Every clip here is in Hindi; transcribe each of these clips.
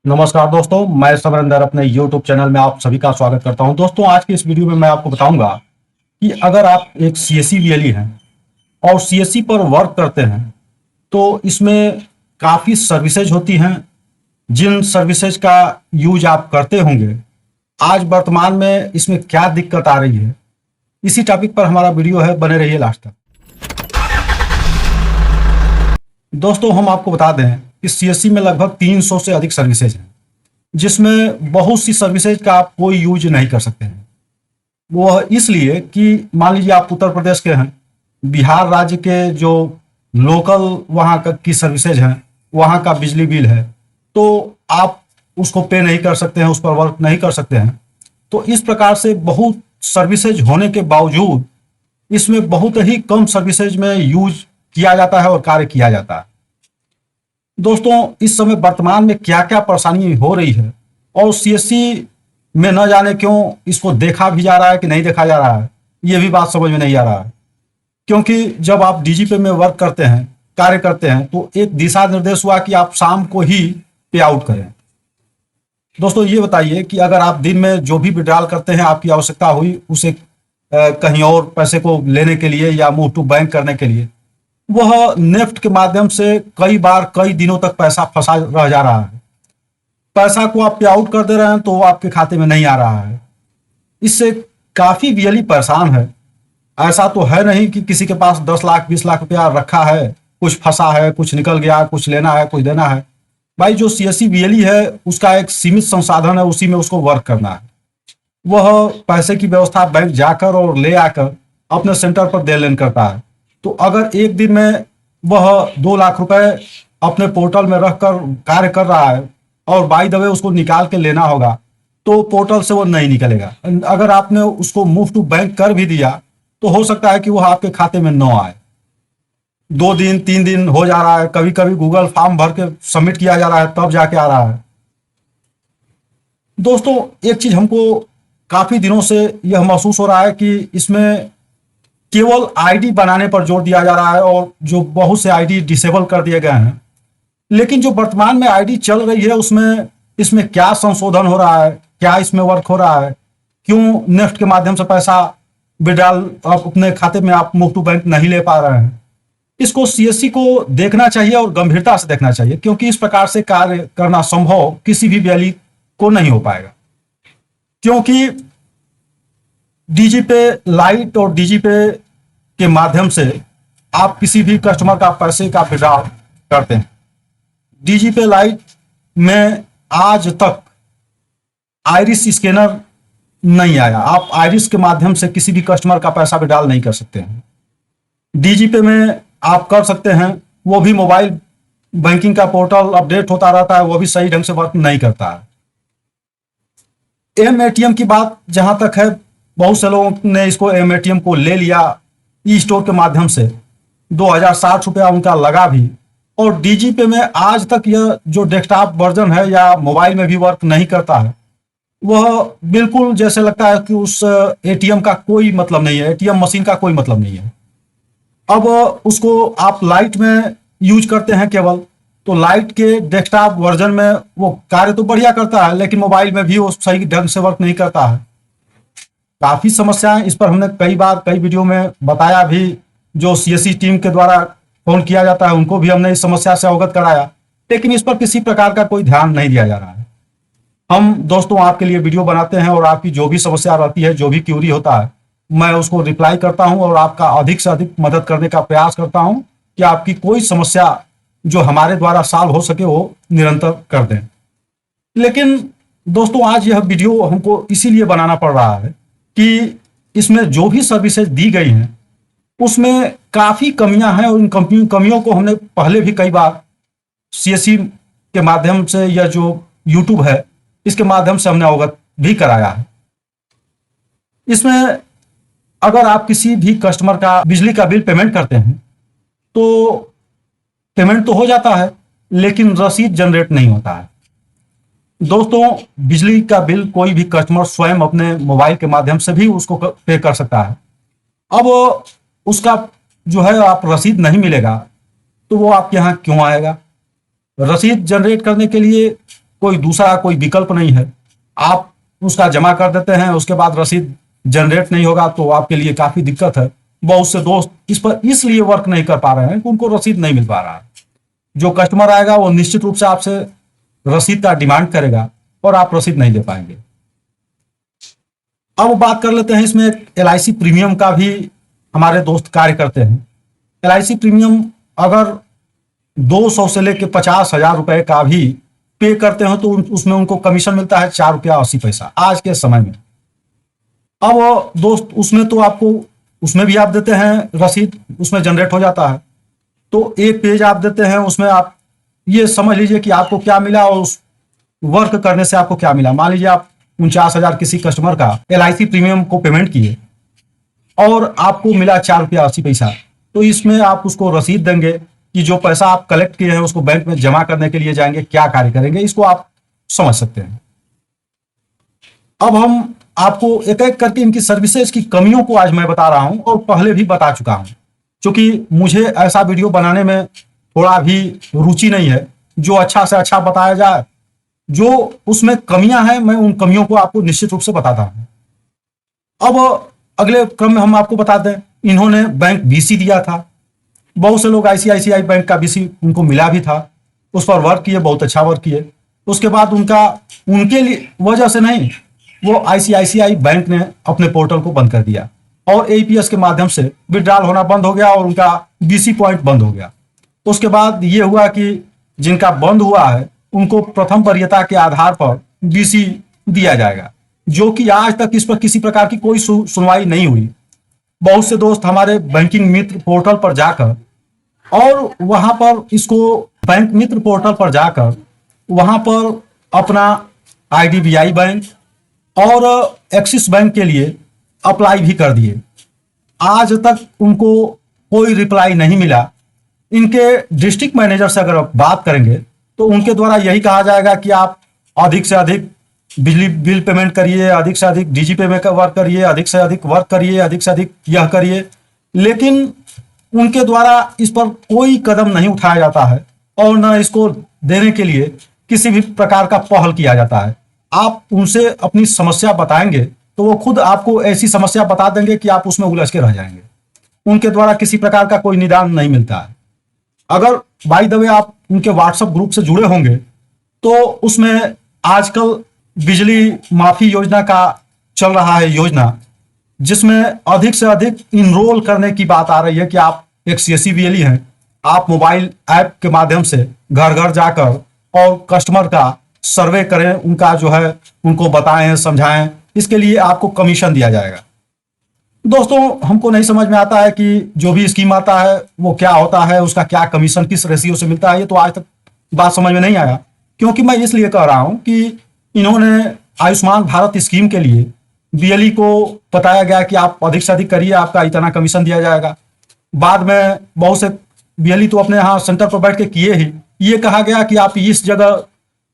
नमस्कार दोस्तों, मैं समरेंद्र अपने YouTube चैनल में आप सभी का स्वागत करता हूं। दोस्तों, आज की इस वीडियो में मैं आपको बताऊंगा कि अगर आप एक CSC VLE हैं और CSC पर वर्क करते हैं तो इसमें काफ़ी सर्विसेज होती हैं। जिन सर्विसेज का यूज आप करते होंगे, आज वर्तमान में इसमें क्या दिक्कत आ रही है, इसी टॉपिक पर हमारा वीडियो है। बने रहिए लास्ट तक। दोस्तों, हम आपको बता दें कि CSC में लगभग 300 से अधिक सर्विसेज हैं, जिसमें बहुत सी सर्विसेज का आप कोई यूज नहीं कर सकते हैं। वो इसलिए कि मान लीजिए आप उत्तर प्रदेश के हैं, बिहार राज्य के जो लोकल वहाँ की सर्विसेज हैं, वहाँ का बिजली बिल है, तो आप उसको पे नहीं कर सकते हैं, उस पर वर्क नहीं कर सकते हैं। तो इस प्रकार से बहुत सर्विसेज होने के बावजूद इसमें बहुत ही कम सर्विसेज में यूज किया जाता है और कार्य किया जाता है। दोस्तों, इस समय वर्तमान में क्या क्या परेशानी हो रही है और CSC में न जाने क्यों इसको देखा भी जा रहा है कि नहीं देखा जा रहा है, ये भी बात समझ में नहीं आ रहा है। क्योंकि जब आप DGP में वर्क करते हैं, कार्य करते हैं, तो एक दिशा निर्देश हुआ कि आप शाम को ही पे आउट करें। दोस्तों, ये बताइए कि अगर आप दिन में जो भी विड्रॉल करते हैं, आपकी आवश्यकता हुई उसे कहीं और पैसे को लेने के लिए या मूव टू बैंक करने के लिए, वह नेफ्ट के माध्यम से कई बार कई दिनों तक पैसा फंसा रह जा रहा है। पैसा को आप पे आउट कर दे रहे हैं तो वो आपके खाते में नहीं आ रहा है। इससे काफी VLE परेशान है। ऐसा तो है नहीं कि किसी के पास 10 लाख 20 लाख रुपया रखा है, कुछ फंसा है, कुछ निकल गया, कुछ लेना है, कुछ देना है। भाई, जो CSC VLE है उसका एक सीमित संसाधन है, उसी में उसको वर्क करना है। वह पैसे की व्यवस्था बैंक जाकर और ले आकर अपने सेंटर पर दे लेन करता है। तो अगर एक दिन में वह 2 लाख रुपए अपने पोर्टल में रखकर कार्य कर रहा है और बाय द वे उसको निकाल के लेना होगा, तो पोर्टल से वो नहीं निकलेगा। अगर आपने उसको मूव टू बैंक कर भी दिया तो हो सकता है कि वह आपके खाते में न आए। 2 दिन 3 दिन हो जा रहा है, कभी कभी गूगल फॉर्म भर के सबमिट किया जा रहा है तब जाके आ रहा है। दोस्तों, एक चीज हमको काफी दिनों से यह महसूस हो रहा है कि इसमें केवल ID बनाने पर जोर दिया जा रहा है और जो बहुत से ID डिसेबल कर दिए गए हैं। लेकिन जो वर्तमान में ID चल रही है उसमें इसमें क्या संशोधन हो रहा है, क्या इसमें वर्क हो रहा है, क्यों नेफ्ट के माध्यम से पैसा विड्रॉल आप अपने खाते में आप मूव टू बैंक नहीं ले पा रहे हैं, इसको CSC को देखना चाहिए और गंभीरता से देखना चाहिए। क्योंकि इस प्रकार से कार्य करना संभव किसी भी VLE को नहीं हो पाएगा। क्योंकि DGP लाइट और DGP के माध्यम से आप किसी भी कस्टमर का पैसे का विड्रॉल करते हैं। DGP लाइट में आज तक आइरिस स्कैनर नहीं आया। आप आइरिस के माध्यम से किसी भी कस्टमर का पैसा विड्रॉल नहीं कर सकते हैं। DGP में आप कर सकते हैं, वो भी मोबाइल बैंकिंग का पोर्टल अपडेट होता रहता है, वो भी सही ढंग से वर्क नहीं करता है। M-ATM की बात जहां तक है, बहुत से लोगों ने इसको M-ATM को ले लिया E-स्टोर के माध्यम से, 2060 रुपया उनका लगा भी। और DGP में आज तक यह जो डेस्कटॉप वर्जन है या मोबाइल में भी वर्क नहीं करता है। वह बिल्कुल जैसे लगता है कि उस ATM का कोई मतलब नहीं है, ATM मशीन का कोई मतलब नहीं है। अब उसको आप लाइट में यूज करते हैं केवल, तो लाइट के डेस्कटॉप वर्जन में वो कार्य तो बढ़िया करता है, लेकिन मोबाइल में भी वो सही ढंग से वर्क नहीं करता है। काफी समस्याएं, इस पर हमने कई बार कई वीडियो में बताया भी। जो CSC टीम के द्वारा फोन किया जाता है उनको भी हमने इस समस्या से अवगत कराया, लेकिन इस पर किसी प्रकार का कोई ध्यान नहीं दिया जा रहा है। हम दोस्तों आपके लिए वीडियो बनाते हैं और आपकी जो भी समस्या रहती है, जो भी क्यूरी होता है, मैं उसको रिप्लाई करता हूं और आपका अधिक से अधिक मदद करने का प्रयास करता हूं कि आपकी कोई समस्या जो हमारे द्वारा सॉल्व हो सके वो निरंतर कर दें। लेकिन दोस्तों, आज यह वीडियो हमको इसीलिए बनाना पड़ रहा है कि इसमें जो भी सर्विसेज दी गई हैं उसमें काफी कमियां हैं और इन कमियों को हमने पहले भी कई बार CSC के माध्यम से या जो YouTube है इसके माध्यम से हमने अवगत भी कराया है। इसमें अगर आप किसी भी कस्टमर का बिजली का बिल पेमेंट करते हैं तो पेमेंट तो हो जाता है, लेकिन रसीद जनरेट नहीं होता है। दोस्तों, बिजली का बिल कोई भी कस्टमर स्वयं अपने मोबाइल के माध्यम से भी उसको पे कर सकता है। अब उसका जो है आप रसीद नहीं मिलेगा तो वो आपके यहाँ क्यों आएगा? रसीद जनरेट करने के लिए कोई दूसरा कोई विकल्प नहीं है। आप उसका जमा कर देते हैं, उसके बाद रसीद जनरेट नहीं होगा तो आपके लिए काफी दिक्कत है। बहुत से दोस्त इस पर इसलिए वर्क नहीं कर पा रहे हैं कि उनको रसीद नहीं मिल पा रहा है। जो कस्टमर आएगा वो निश्चित रूप से आपसे रसीद का डिमांड करेगा और आप रसीद नहीं दे पाएंगे। अब बात कर लेते हैं, इसमें LIC प्रीमियम का भी हमारे दोस्त कार्य करते हैं। LIC प्रीमियम अगर 200 से लेकर 50,000 रुपए का भी पे करते हो तो उसमें उनको कमीशन मिलता है 4 रुपया 80 पैसा आज के समय में। अब दोस्त उसमें तो आपको उसमें भी आप देते हैं रसीद, उसमें जनरेट हो जाता है। तो एक पेज आप देते हैं, उसमें आप ये समझ लीजिए कि आपको क्या मिला और उस वर्क करने से आपको क्या मिला। मान लीजिए आप 49,000 किसी कस्टमर का LIC प्रीमियम को पेमेंट किए और आपको मिला 4 रुपया 80 पैसा, तो इसमें आप उसको रसीद देंगे कि जो पैसा आप कलेक्ट किए हैं उसको बैंक में जमा करने के लिए जाएंगे, क्या कार्य करेंगे, इसको आप समझ सकते हैं। अब हम आपको एक एक करके इनकी सर्विसेज की कमियों को आज मैं बता रहा हूं और पहले भी बता चुका हूं, क्योंकि मुझे ऐसा वीडियो बनाने में थोड़ा भी रुचि नहीं है। जो अच्छा से अच्छा बताया जाए, जो उसमें कमियां हैं मैं उन कमियों को आपको निश्चित रूप से बताता हूं। अब अगले क्रम में हम आपको बता दें, इन्होंने बैंक BC दिया था। बहुत से लोग ICICI बैंक का BC उनको मिला भी था, उस पर वर्क किए, बहुत अच्छा वर्क किए। उसके बाद उनके लिए वजह से नहीं, वो ICICI बैंक ने अपने पोर्टल को बंद कर दिया और APS के माध्यम से विड्रॉल होना बंद हो गया और उनका BC पॉइंट बंद हो गया। उसके बाद ये हुआ कि जिनका बंद हुआ है उनको प्रथम वरीयता के आधार पर BC दिया जाएगा, जो कि आज तक इस पर किसी प्रकार की कोई सुनवाई नहीं हुई। बहुत से दोस्त हमारे बैंकिंग मित्र पोर्टल पर जाकर और वहां पर इसको बैंक मित्र पोर्टल पर जाकर वहां पर अपना IDBI बैंक और एक्सिस बैंक के लिए अप्लाई भी कर दिए। आज तक उनको कोई रिप्लाई नहीं मिला। इनके डिस्ट्रिक्ट मैनेजर से अगर आप बात करेंगे तो उनके द्वारा यही कहा जाएगा कि आप अधिक से अधिक बिजली बिल पेमेंट करिए, अधिक से अधिक DG पे में वर्क करिए, अधिक से अधिक वर्क करिए, अधिक से अधिक यह करिए, लेकिन उनके द्वारा इस पर कोई कदम नहीं उठाया जाता है और न इसको देने के लिए किसी भी प्रकार का पहल किया जाता है। आप उनसे अपनी समस्या बताएंगे तो वो खुद आपको ऐसी समस्या बता देंगे कि आप उसमें उलझ के रह जाएंगे। उनके द्वारा किसी प्रकार का कोई निदान नहीं मिलता है। अगर बाय द वे आप उनके WhatsApp ग्रुप से जुड़े होंगे तो उसमें आजकल बिजली माफी योजना का चल रहा है योजना, जिसमें अधिक से अधिक इनरोल करने की बात आ रही है कि आप एक CSC BLE हैं, आप मोबाइल ऐप के माध्यम से घर घर जाकर और कस्टमर का सर्वे करें, उनका जो है उनको बताएं, समझाएं, इसके लिए आपको कमीशन दिया जाएगा। दोस्तों हमको नहीं समझ में आता है कि जो भी स्कीम आता है वो क्या होता है, उसका क्या कमीशन किस रेशियो से मिलता है, ये तो आज तक बात समझ में नहीं आया। क्योंकि मैं इसलिए कह रहा हूं कि इन्होंने आयुष्मान भारत स्कीम के लिए BLE को बताया गया कि आप अधिक से अधिक करिए, आपका इतना कमीशन दिया जाएगा। बाद में बहुत से BLE तो अपने यहाँ सेंटर पर बैठ के किए ही, ये कहा गया कि आप इस जगह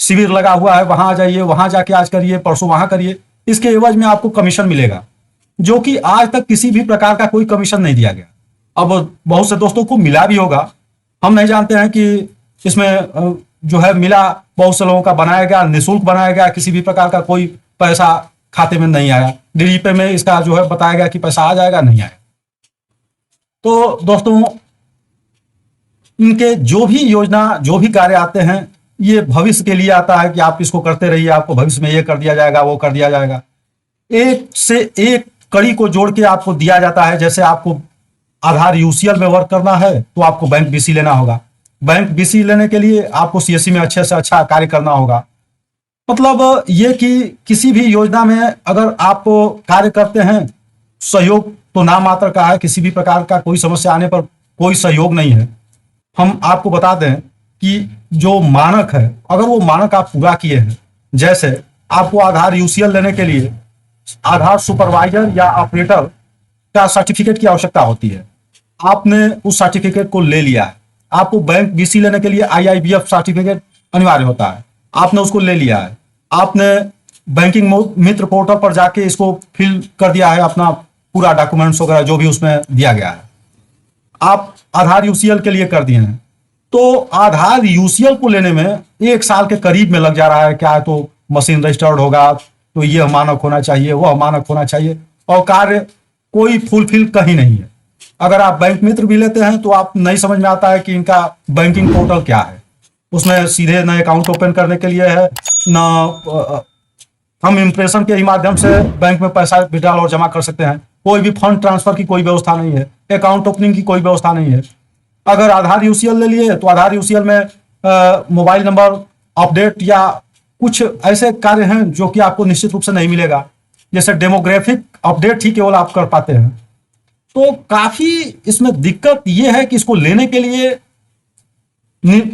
शिविर लगा हुआ है, वहां जाइए, वहां जाके आज करिए, परसों वहां करिए, इसके एवज में आपको कमीशन मिलेगा, जो कि आज तक किसी भी प्रकार का कोई कमीशन नहीं दिया गया। अब बहुत से दोस्तों को मिला भी होगा, हम नहीं जानते हैं कि इसमें जो है मिला, बहुत से लोगों का बनाया गया, निःशुल्क बनाया गया, किसी भी प्रकार का कोई पैसा खाते में नहीं आया। DG पे में इसका जो है बताया गया कि पैसा आ जाएगा, नहीं आया। तो दोस्तों इनके जो भी योजना, जो भी कार्य आते हैं, ये भविष्य के लिए आता है कि आप इसको करते रहिए, आपको भविष्य में ये कर दिया जाएगा, वो कर दिया जाएगा। एक से एक कड़ी को जोड़ के आपको दिया जाता है। जैसे आपको आधार UCL में वर्क करना है तो आपको बैंक BC लेना होगा, बैंक BC लेने के लिए आपको CSC में अच्छे से अच्छा कार्य करना होगा। मतलब ये कि किसी भी योजना में अगर आप कार्य करते हैं, सहयोग तो नाम मात्र का है, किसी भी प्रकार का कोई समस्या आने पर कोई सहयोग नहीं है। हम आपको बता दें कि जो मानक है, अगर वो मानक आप पूरा किए हैं, जैसे आपको आधार UCL लेने के लिए आधार सुपरवाइजर या ऑपरेटर का सर्टिफिकेट की आवश्यकता होती है, आपने उस सर्टिफिकेट को ले लिया है। आपको बैंक BC लेने के लिए IIBF सर्टिफिकेट अनिवार्य होता है, आपने उसको ले लिया है। आपने बैंकिंग मित्र पोर्टल पर जाके इसको फिल कर दिया है, अपना पूरा डॉक्यूमेंट्स वगैरह जो भी उसमें दिया गया है, आप आधार UCL के लिए कर दिए हैं। तो आधार यूसीएल को लेने में 1 साल के करीब में लग जा रहा है। क्या है, तो मशीन रजिस्टर्ड होगा, तो ये मानक होना चाहिए, वह मानक होना चाहिए, और कार्य कोई फुलफिल कहीं नहीं है। अगर आप बैंक मित्र भी लेते हैं तो आप नहीं समझ में आता है कि इनका बैंकिंग पोर्टल क्या है। उसमें सीधे न अकाउंट ओपन करने के लिए है, न हम इम्प्रेशन के ही माध्यम से बैंक में पैसा विड्रॉल और जमा कर सकते हैं। कोई भी फंड ट्रांसफर की कोई व्यवस्था नहीं है, अकाउंट ओपनिंग की कोई व्यवस्था नहीं है। अगर आधार यूसीएल ले लिए तो आधार यूसीएल में मोबाइल नंबर अपडेट या कुछ ऐसे कार्य हैं जो कि आपको निश्चित रूप से नहीं मिलेगा, जैसे डेमोग्राफिक अपडेट ही केवल आप कर पाते हैं। तो काफी इसमें दिक्कत ये है कि इसको लेने के लिए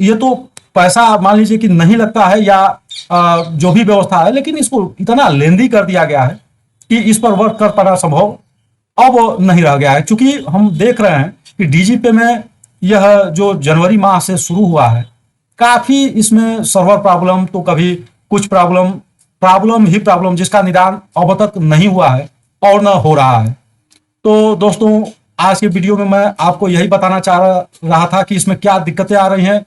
ये तो पैसा मान लीजिए कि नहीं लगता है या जो भी व्यवस्था है, लेकिन इसको इतना लेंदी कर दिया गया है कि इस पर वर्क कर पाना संभव अब नहीं रह गया है। क्योंकि हम देख रहे हैं कि डीजीपे में यह जो जनवरी माह से शुरू हुआ है, काफी इसमें सर्वर प्रॉब्लम, तो कभी कुछ प्रॉब्लम ही प्रॉब्लम, जिसका निदान अब तक नहीं हुआ है और न हो रहा है। तो दोस्तों, आज के वीडियो में मैं आपको यही बताना चाह रहा था कि इसमें क्या दिक्कतें आ रही हैं,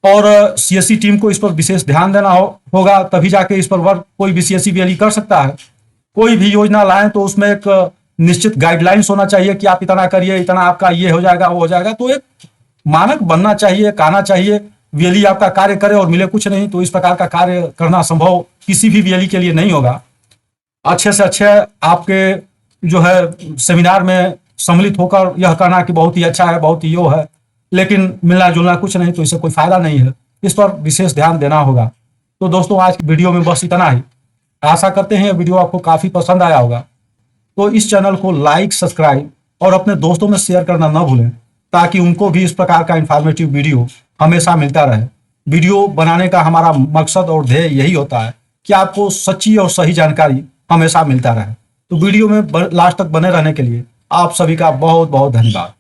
और सीएससी टीम को इस पर विशेष ध्यान देना होगा, तभी जाके इस पर वर्क कोई भी सीएससी बीएलई कर सकता है। कोई भी योजना लाएं तो उसमें एक निश्चित गाइडलाइंस होना चाहिए कि आप इतना करिए, इतना आपका ये हो जाएगा, वो हो जाएगा। तो एक मानक बनना चाहिए, कहना चाहिए। बीएलई आपका कार्य करे और मिले कुछ नहीं, तो इस प्रकार का कार्य करना संभव किसी भी बीएलई के लिए नहीं होगा। अच्छे से अच्छे आपके जो है सेमिनार में सम्मिलित होकर यह कहना कि बहुत ही अच्छा है, बहुत ही यो है, लेकिन मिलना जुलना कुछ नहीं, तो इससे कोई फायदा नहीं है। इस पर विशेष ध्यान देना होगा। तो दोस्तों, आज की वीडियो में बस इतना ही। आशा करते हैं वीडियो आपको काफी पसंद आया होगा। तो इस चैनल को लाइक, सब्सक्राइब और अपने दोस्तों में शेयर करना न भूलें, ताकि उनको भी इस प्रकार का इंफॉर्मेटिव वीडियो हमेशा मिलता रहे। वीडियो बनाने का हमारा मकसद और ध्येय यही होता है कि आपको सच्ची और सही जानकारी हमेशा मिलता रहे। तो वीडियो में लास्ट तक बने रहने के लिए आप सभी का बहुत बहुत धन्यवाद।